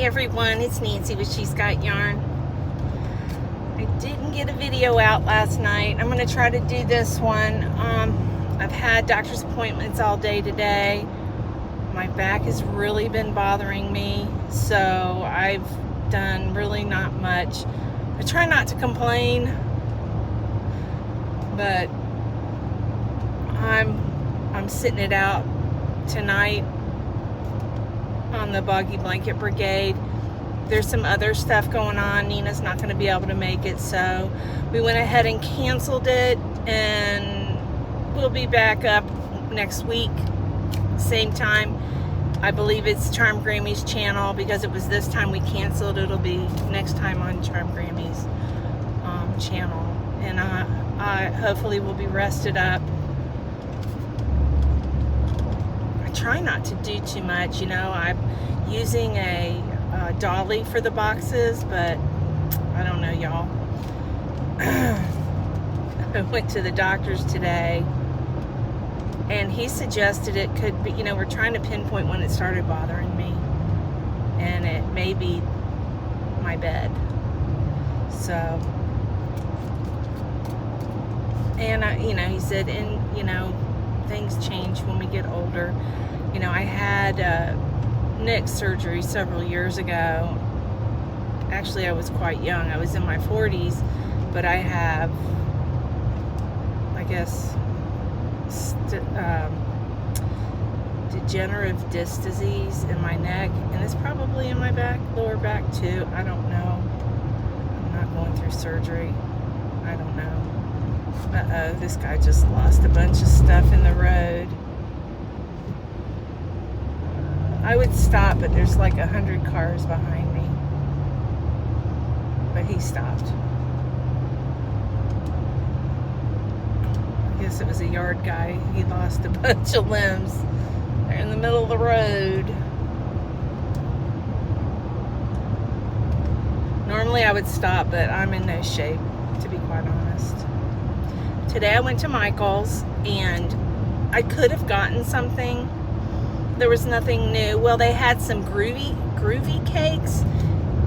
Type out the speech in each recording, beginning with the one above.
everyone, it's Nancy with She's Got Yarn. I didn't get a video out last night. I'm going to try to do this one. I've had doctor's appointments all day today. My back has really been bothering me, so I've done really not much. I try not to complain, but I'm sitting it out tonight on the Boggy Blanket Brigade. There's some other stuff going on. Nina's not going to be able to make it, so we went ahead and canceled it, and we'll be back up next week, same time. I believe it's Charm Grammy's channel, because it was this time we canceled. It'll be next time on Charm Grammy's channel, and I hopefully will be rested up. I try not to do too much, you know. I'm using a dolly for the boxes, but I don't know, y'all. I went to the doctor's today, and he suggested it could be, you know, we're trying to pinpoint when it started bothering me, and it may be my bed. So, and you know, he said, and you know, things change when we get older. You know, I had neck surgery several years ago. Actually, I was quite young. I was in my 40s, but I have, I guess, degenerative disc disease in my neck, and it's probably in my back, lower back too. I don't know. I'm not going through surgery. I don't know. Uh-oh, this guy just lost a bunch of stuff in the road. I would stop, but there's like 100 cars behind me. But he stopped. I guess it was a yard guy. He lost a bunch of limbs. They're in the middle of the road. Normally I would stop, but I'm in no shape, to be quite honest. Today I went to Michael's, and I could have gotten something. There was nothing new. Well, they had some groovy cakes.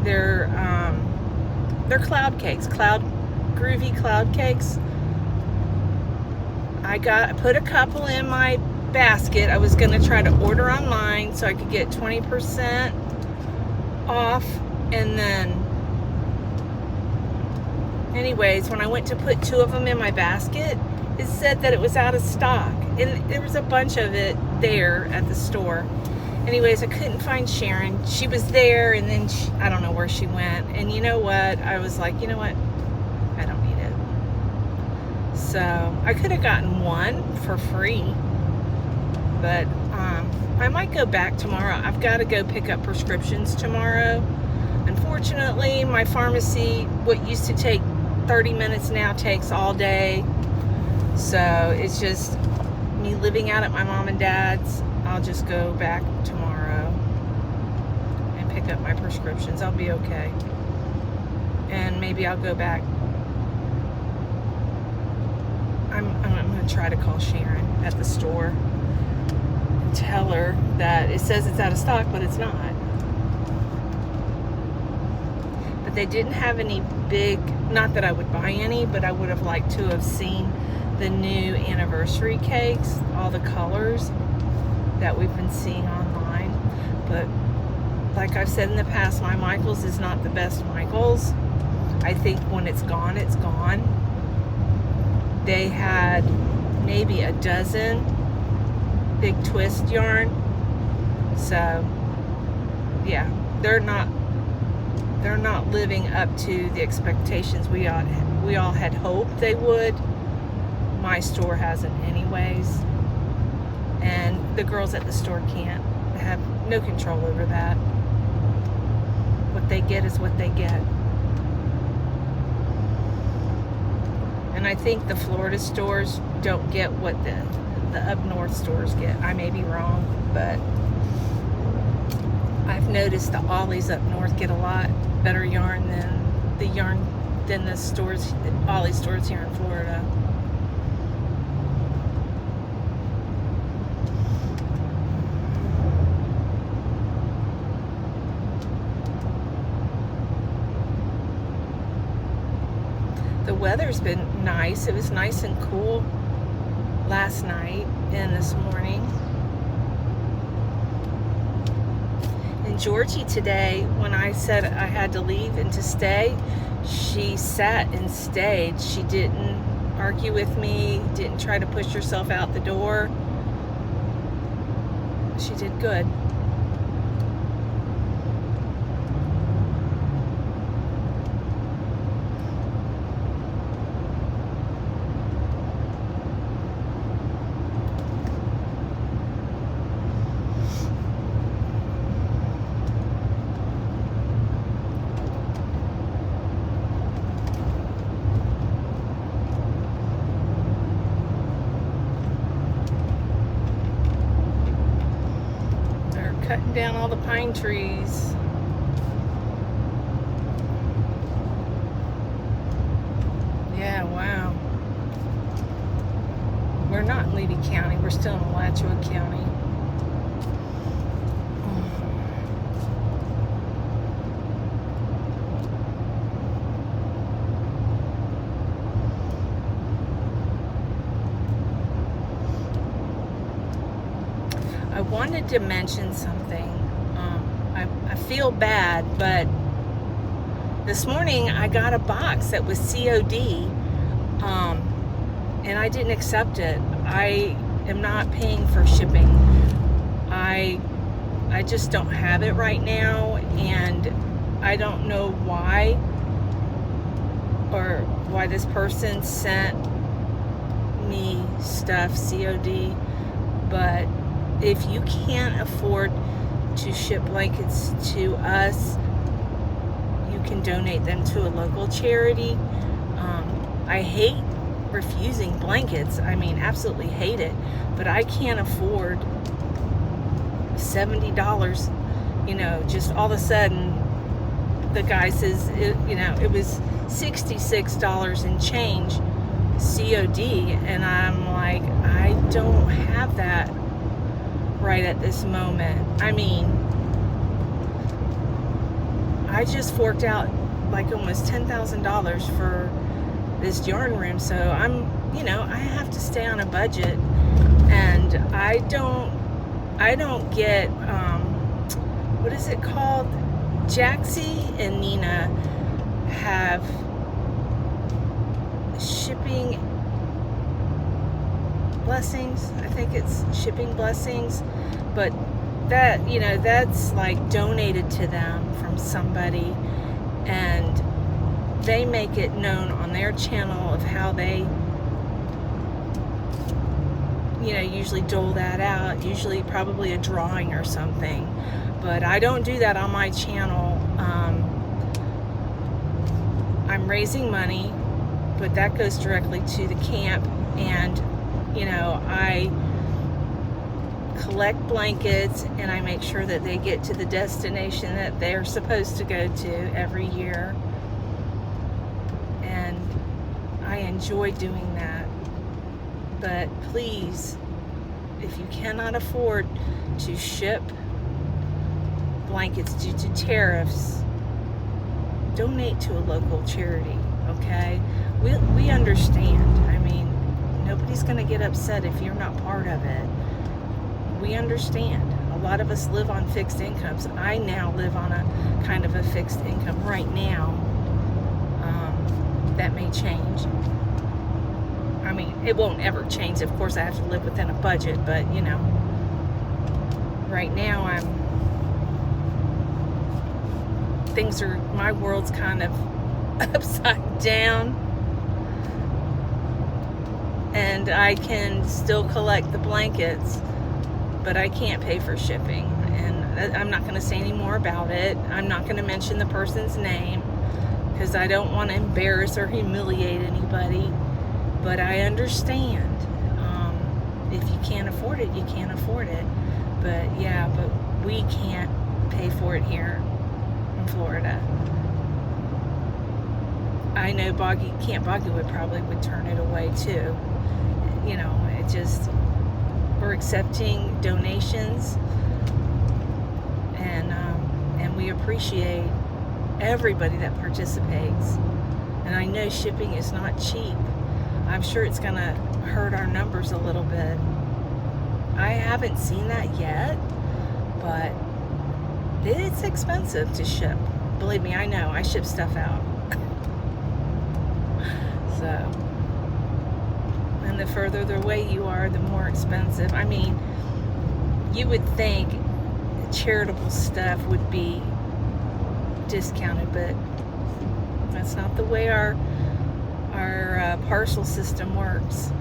They're cloud cakes, groovy cloud cakes. I put a couple in my basket. I was gonna try to order online so I could get 20% off, and then anyways, when I went to put 2 of them in my basket, it said that it was out of stock, and there was a bunch of it there at the store. Anyways, I couldn't find Sharon. She was there, and then I don't know where she went. And you know what? I was like, you know what? I don't need it. So I could have gotten one for free, but I might go back tomorrow. I've got to go pick up prescriptions tomorrow. Unfortunately, my pharmacy, what used to take 30 minutes now takes all day. So it's just me living out at my mom and dad's. I'll just go back tomorrow and pick up my prescriptions. I'll be okay. And maybe I'll go back. I'm going to try to call Sharon at the store and tell her that it says it's out of stock, but it's not. But they didn't have any big, not that I would buy any, but I would have liked to have seen the new anniversary cakes, all the colors that we've been seeing online. But like I've said in the past, my Michael's is not the best Michael's. I think when it's gone, it's gone. They had maybe a dozen big twist yarn. So yeah, they're not living up to the expectations we all had hoped they would. My store hasn't anyways, and the girls at the store can't have no control over that. What they get is what they get. And I think the Florida stores don't get what the up north stores get. I may be wrong, but I've noticed the Ollies up north get a lot better yarn than the stores, Ollie stores here in Florida. the weather's been nice. It was nice and cool last night and this morning. And Georgie today, when I said I had to leave and to stay, she sat and stayed. She didn't argue with me, didn't try to push herself out the door. She did good. Cutting down all the pine trees. Yeah, wow. We're not in Levy County. We're still in Alachua County. I wanted to mention something. I feel bad, but this morning I got a box that was COD, and I didn't accept it. I am not paying for shipping. I just don't have it right now, and I don't know why, or why this person sent me stuff COD, but if you can't afford to ship blankets to us, you can donate them to a local charity. I hate refusing blankets. I mean, absolutely hate it. But I can't afford $70. You know, just all of a sudden, the guy says, it was $66 and change COD. And I'm like, I don't have that right at this moment. I mean, I just forked out like almost $10,000 for this yarn room, so I have to stay on a budget, and I don't get what is it called? Jaxi and Nina have shipping blessings. I think it's shipping blessings, but that, that's like donated to them from somebody, and they make it known on their channel of how they, usually dole that out, usually probably a drawing or something, but I don't do that on my channel. I'm raising money, but that goes directly to the camp, and I collect blankets, and I make sure that they get to the destination that they're supposed to go to every year, and I enjoy doing that. But please, if you cannot afford to ship blankets due to tariffs, donate to a local charity, okay? We understand. I mean, nobody's going to get upset if you're not part of it. We understand. A lot of us live on fixed incomes. I now live on a kind of a fixed income right now. That may change. I mean, it won't ever change. Of course, I have to live within a budget, but, right now my world's kind of upside down. And I can still collect the blankets, but I can't pay for shipping. And I'm not going to say any more about it. I'm not going to mention the person's name because I don't want to embarrass or humiliate anybody. But I understand. If you can't afford it, you can't afford it. But we can't pay for it here in Florida. I know Camp Boggy would turn it away too. We're accepting donations, and we appreciate everybody that participates. And I know shipping is not cheap. I'm sure it's gonna hurt our numbers a little bit. I haven't seen that yet, but it's expensive to ship. Believe me, I know. I ship stuff out. So, and the further away you are, the more expensive. I mean, you would think charitable stuff would be discounted, but that's not the way our parcel system works.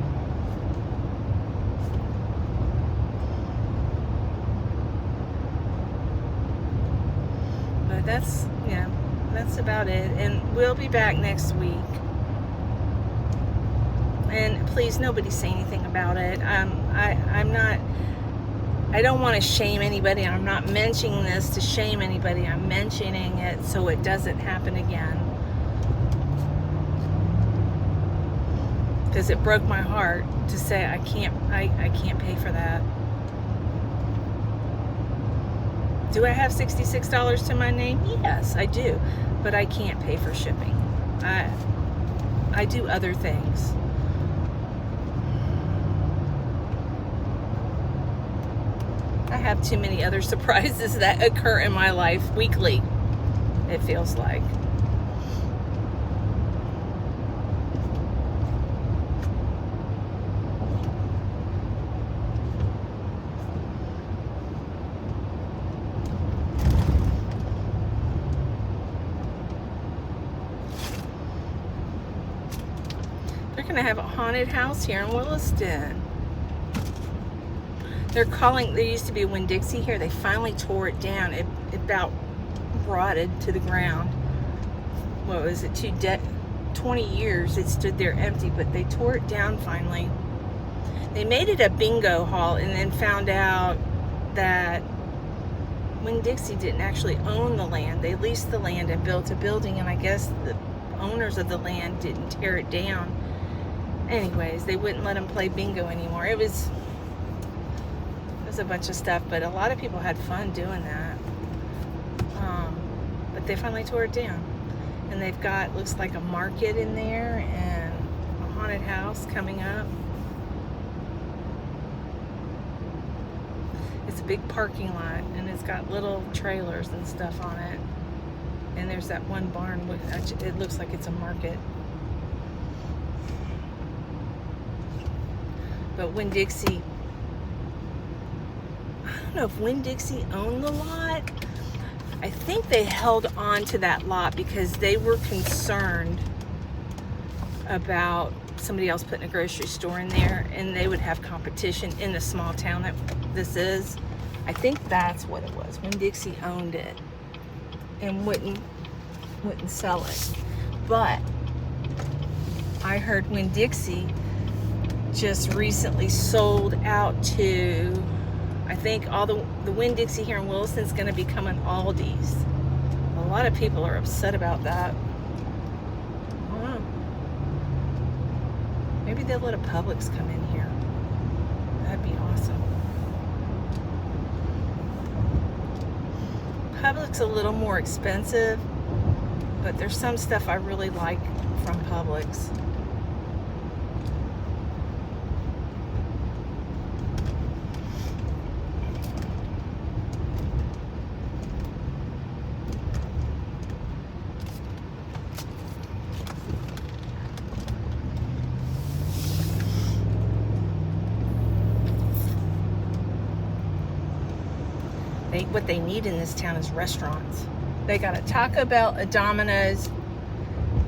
But that's about it. And we'll be back next week. And please, nobody say anything about it. I don't want to shame anybody. I'm not mentioning this to shame anybody. I'm mentioning it so it doesn't happen again. Because it broke my heart to say I can't pay for that. Do I have $66 to my name? Yes, I do. But I can't pay for shipping. I do other things. I have too many other surprises that occur in my life weekly, it feels like. They're going to have a haunted house here in Williston. There used to be a Winn-Dixie here. They finally tore it down. It about rotted to the ground. What was it? 20 years it stood there empty, but they tore it down finally. They made it a bingo hall and then found out that Winn-Dixie didn't actually own the land. They leased the land and built a building, and I guess the owners of the land didn't tear it down. Anyways, they wouldn't let them play bingo anymore. It was a bunch of stuff, but a lot of people had fun doing that. But they finally tore it down, and they've got, looks like, a market in there and a haunted house coming up. It's a big parking lot, and it's got little trailers and stuff on it, and there's that one barn. It looks like it's a market. But Winn-Dixie, I don't know if Winn-Dixie owned the lot. I think they held on to that lot because they were concerned about somebody else putting a grocery store in there, and they would have competition in the small town that this is. I think that's what it was. Winn-Dixie owned it and wouldn't sell it. But I heard Winn-Dixie just recently sold out to, I think all the Winn-Dixie here in Williston is going to become an Aldi's. A lot of people are upset about that. I don't know. Maybe they'll let a Publix come in here. That'd be awesome. Publix a little more expensive, but there's some stuff I really like from Publix. What they need in this town is restaurants. They got a Taco Bell, a Domino's,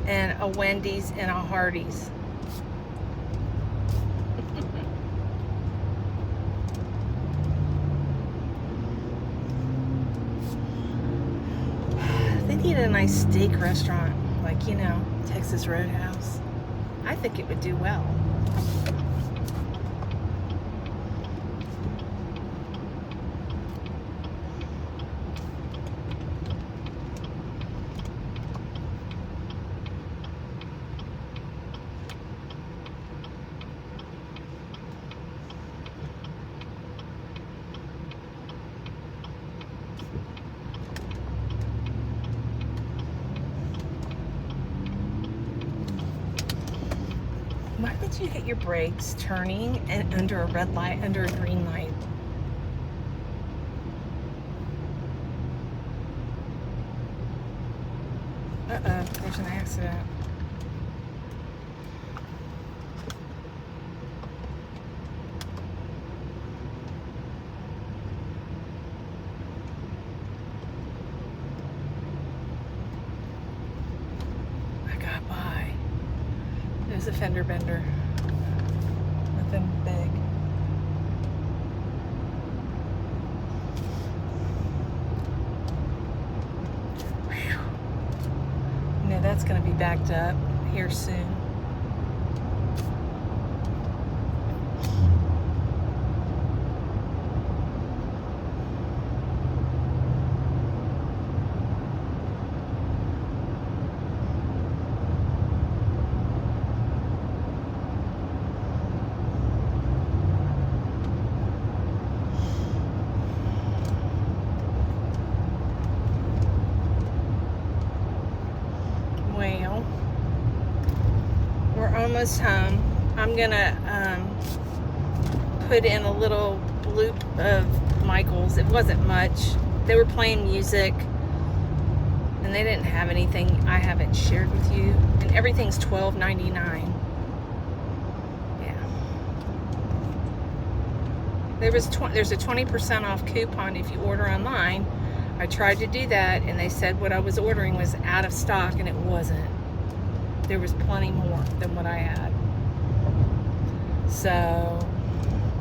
and a Wendy's, and a Hardee's. They need a nice steak restaurant, like, you know, Texas Roadhouse. I think it would do well. you hit your brakes turning and under a red light, under a green light? Uh-oh, there's an accident. A fender bender. Nothing big. Whew. No, that's going to be backed up here soon. Almost home. I'm gonna put in a little bloop of Michael's. It wasn't much. They were playing music and they didn't have anything I haven't shared with you, and everything's $12.99. Yeah, there's a 20% off coupon if you order online. I tried to do that and they said what I was ordering was out of stock, and it wasn't. There was plenty more than what I had. So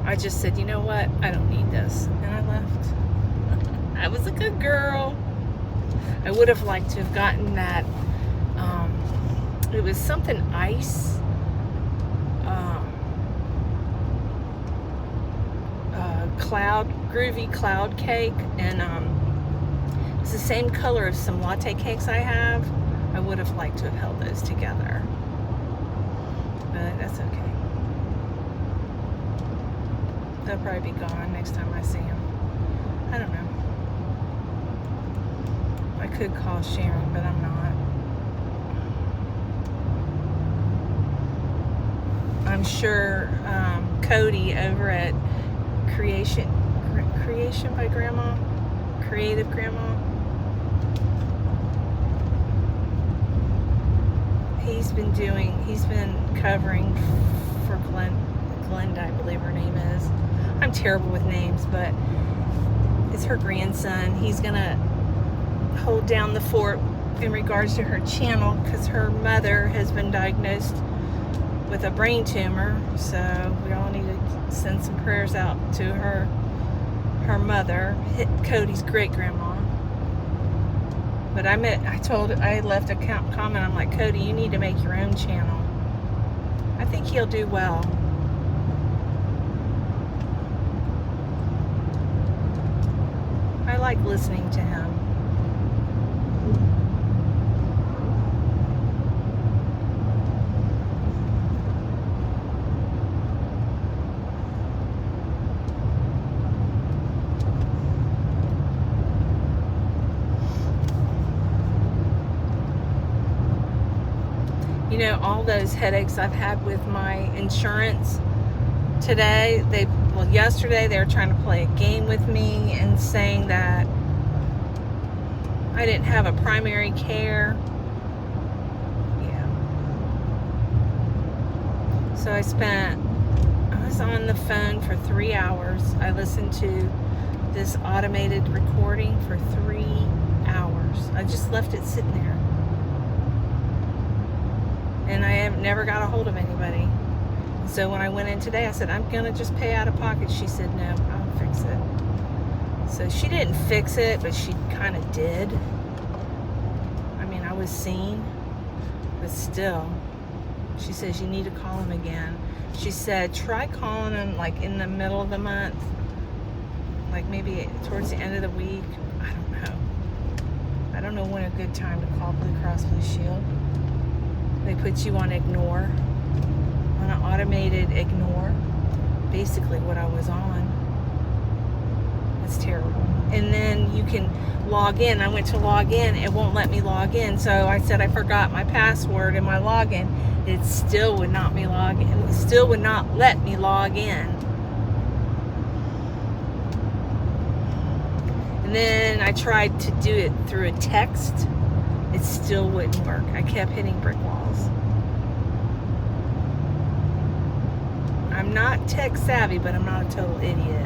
I just said, you know what? I don't need this. And I left. I was a good girl. I would have liked to have gotten that. It was something ice. Groovy cloud cake. And it's the same color as some latte cakes I have. I would have liked to have held those together, but that's okay. They'll probably be gone next time I see them. I don't know. I could call Sharon, but I'm not. I'm sure Cody over at Creation by Grandma, Creative Grandma, he's been covering for Glenda, I believe her name is. I'm terrible with names, but it's her grandson. He's gonna hold down the fort in regards to her channel, because her mother has been diagnosed with a brain tumor. So we all need to send some prayers out to her mother, Cody's great grandma. But I left a comment. I'm like, Cody, you need to make your own channel. I think he'll do well. I like listening to him. You know, all those headaches I've had with my insurance today, yesterday they were trying to play a game with me and saying that I didn't have a primary care. Yeah. So I was on the phone for 3 hours. I listened to this automated recording for 3 hours. I just left it sitting there. And I have never got a hold of anybody. So when I went in today, I said, I'm going to just pay out of pocket. She said, no, I'll fix it. So she didn't fix it, but she kind of did. I mean, I was seen, but still. She says, you need to call him again. She said, try calling him like in the middle of the month, like maybe towards the end of the week. I don't know. I don't know when a good time to call Blue Cross Blue Shield. They put you on ignore, on an automated ignore, basically what I was on. It's terrible. and then you can log in. I went to log in, it won't let me log in. So I said I forgot my password and my login. It still would not me log in. It still would not let me log in. And then I tried to do it through a text. It still wouldn't work. I kept hitting brick walls. I'm not tech savvy, but I'm not a total idiot.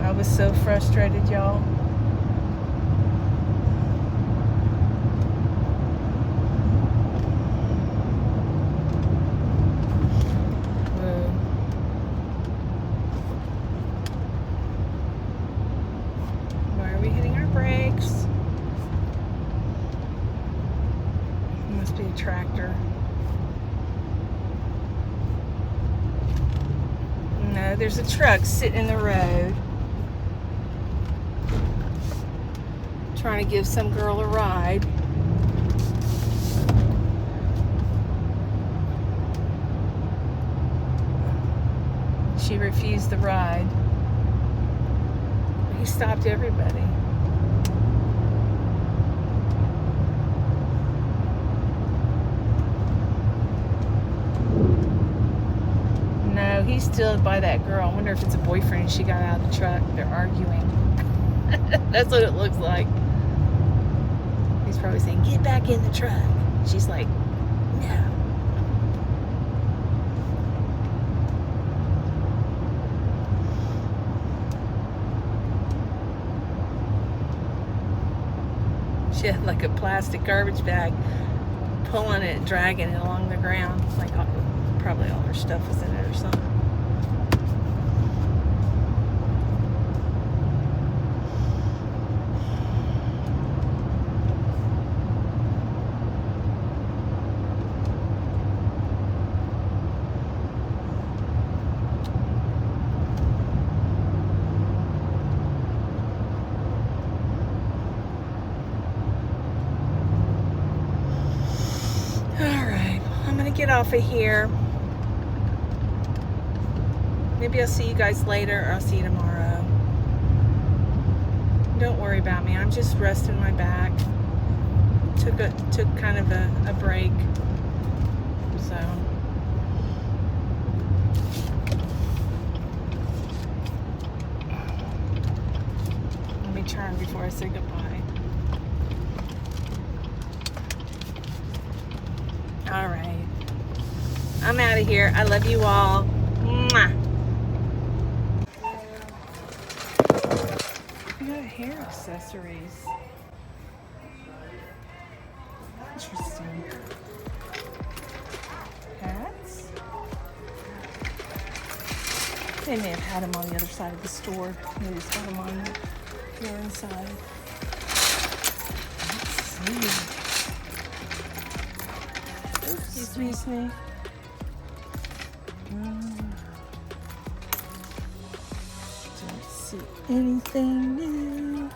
I was so frustrated, y'all. Why are we hitting our brakes? It must be a tractor. No, there's a truck sitting in the road. Trying to give some girl a ride. She refused the ride. He stopped everybody. No, he's still by that girl. I wonder if it's a boyfriend and she got out of the truck. They're arguing. That's what it looks like. He's probably saying, get back in the truck. She's like, no. She had like a plastic garbage bag, pulling it, dragging it along the ground. Like probably all her stuff was in it or something. Get off of here. Maybe I'll see you guys later, or I'll see you tomorrow. Don't worry about me. I'm just resting my back. Took kind of a break. So let me turn before I say goodbye. All right. I'm out of here. I love you all. Mwah. We got hair accessories. Interesting. Hats. They may have had them on the other side of the store. Maybe just got them on here inside. Let's see. Excuse me. Don't see anything new.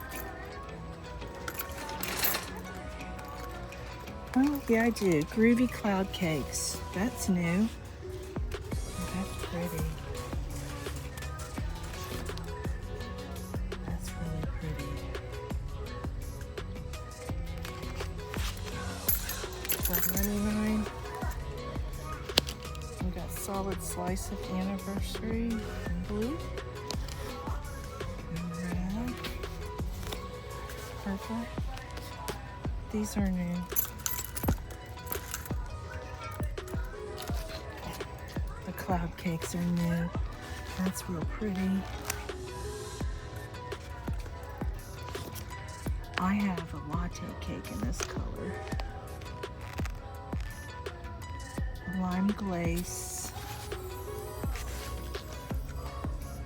Oh, yeah, I do. Groovy cloud cakes. That's new. Oh, that's pretty. That's really pretty. $12.99. We got solid slice of anniversary in blue. And red. Purple. These are new. The cloud cakes are new. That's real pretty. I have a latte cake in this color. Lime glaze.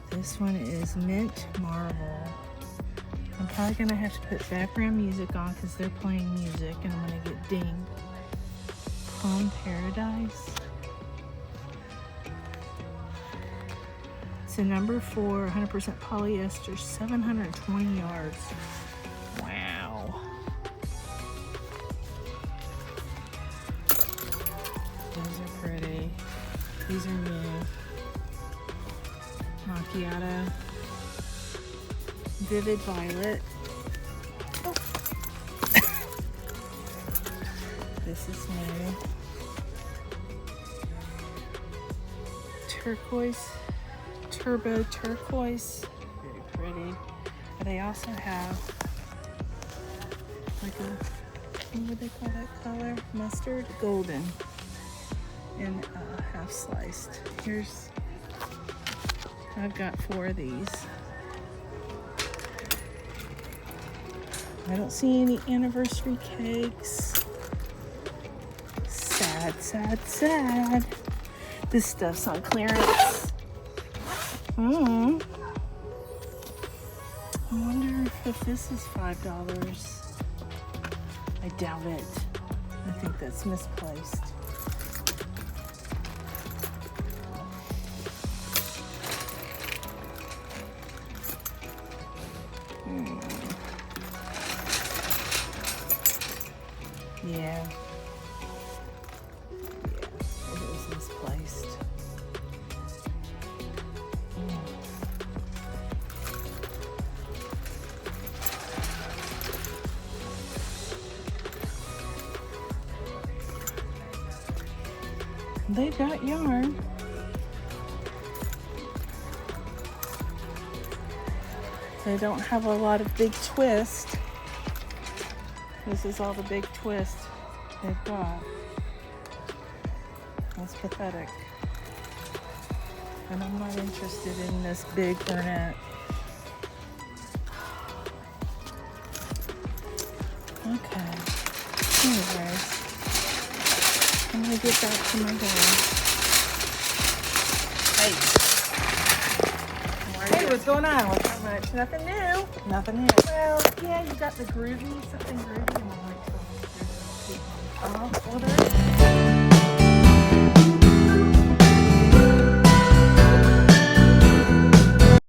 This one is mint marble. I'm probably gonna have to put background music on because they're playing music and I'm gonna get dinged. Plum Paradise. It's a number 4, 100% polyester, 720 yards. Wow. Those are pretty. These are new. macchiato. Vivid violet. Oh. This is new. Turquoise, turbo turquoise. Very pretty. They also have like a, what would they call that color? Mustard? Golden. And half sliced. Here's, I've got 4 of these. I don't see any anniversary cakes. Sad, sad, sad. This stuff's on clearance. I wonder if this is $5. I doubt it. I think that's misplaced. Yeah. It is misplaced. They've got yarn. They don't have a lot of big twist. This is all the big twist they've got. That's pathetic. And I'm not interested in this big Annette. Okay. Anyways, I'm gonna get back to my hair. Hey, what's going on? What's not much? Nothing new. Nothing new. Well, yeah, you got the groovy, something groovy, and I like to. Well, there